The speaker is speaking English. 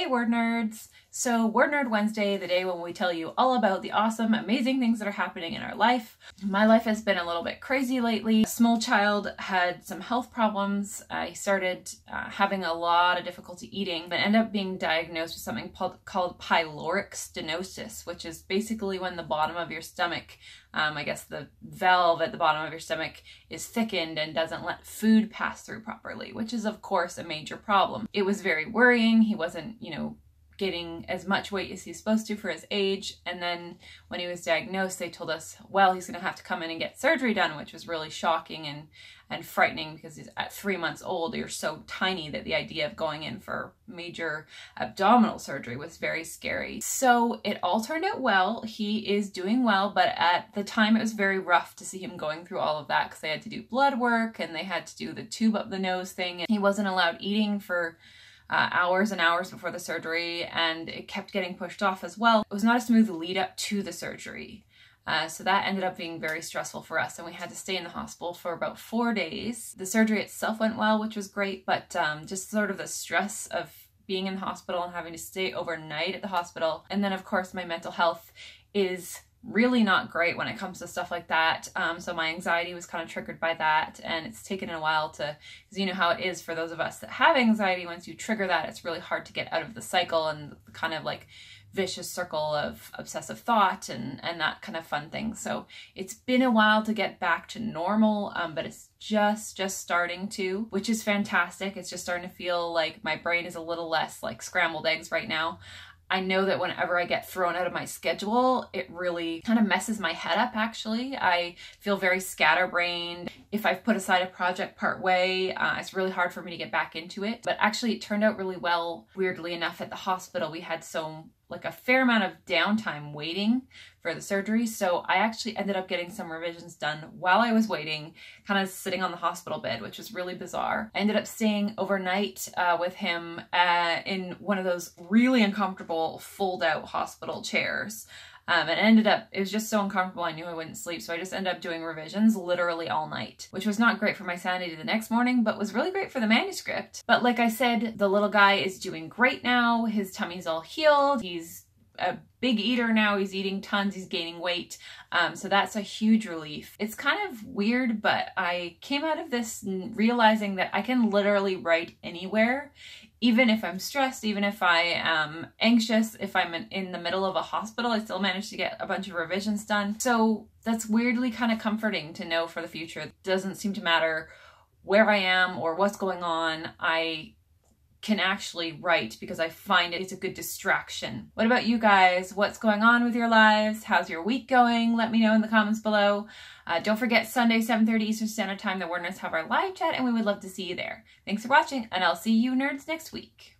Hey Word Nerds! So Word Nerd Wednesday, the day when we tell you all about the awesome, amazing things that are happening in our life. My life has been a little bit crazy lately. A small child had some health problems. He started having a lot of difficulty eating, but ended up being diagnosed with something called pyloric stenosis, which is basically when the bottom of your stomach, I guess the valve at the bottom of your stomach is thickened and doesn't let food pass through properly, which is of course a major problem. It was very worrying. He wasn't, getting as much weight as he's supposed to for his age. And then when he was diagnosed, they told us, well, he's going to have to come in and get surgery done, which was really shocking and frightening because he's at 3 months old. You're so tiny that the idea of going in for major abdominal surgery was very scary. So it all turned out well. He is doing well, but at the time it was very rough to see him going through all of that because they had to do blood work and they had to do the tube up the nose thing. And he wasn't allowed eating for hours and hours before the surgery, and it kept getting pushed off as well. It was not a smooth lead up to the surgery. So that ended up being very stressful for us, and we had to stay in the hospital for about 4 days. The surgery itself went well, which was great, but just sort of the stress of being in the hospital and having to stay overnight at the hospital. And then of course my mental health is really not great when it comes to stuff like that. So my anxiety was kind of triggered by that, and it's taken a while to, because you know how it is for those of us that have anxiety, once you trigger that, it's really hard to get out of the cycle and the kind of like vicious circle of obsessive thought and that kind of fun thing. So it's been a while to get back to normal, but it's just starting to, which is fantastic. It's just starting to feel like my brain is a little less like scrambled eggs right now. I know that whenever I get thrown out of my schedule, it really kind of messes my head up, actually. I feel very scatterbrained. If I've put aside a project part way, it's really hard for me to get back into it. But actually it turned out really well. Weirdly enough, at the hospital, we had a fair amount of downtime waiting for the surgery. So I actually ended up getting some revisions done while I was waiting, kind of sitting on the hospital bed, which was really bizarre. I ended up staying overnight with him in one of those really uncomfortable fold-out hospital chairs. It was just so uncomfortable, I knew I wouldn't sleep, so I just ended up doing revisions literally all night, which was not great for my sanity the next morning, but was really great for the manuscript. But like I said, the little guy is doing great now. His tummy's all healed. He's a big eater now. He's eating tons. He's gaining weight. So that's a huge relief. It's kind of weird, but I came out of this realizing that I can literally write anywhere. Even if I'm stressed, even if I am anxious, if I'm in the middle of a hospital, I still managed to get a bunch of revisions done. So that's weirdly kind of comforting to know for the future. It doesn't seem to matter where I am or what's going on. I can actually write because I find it's a good distraction. What about you guys? What's going on with your lives? How's your week going? Let me know in the comments below. Don't forget Sunday, 7:30 Eastern Standard Time, the WordNerds have our live chat, and we would love to see you there. Thanks for watching, and I'll see you nerds next week.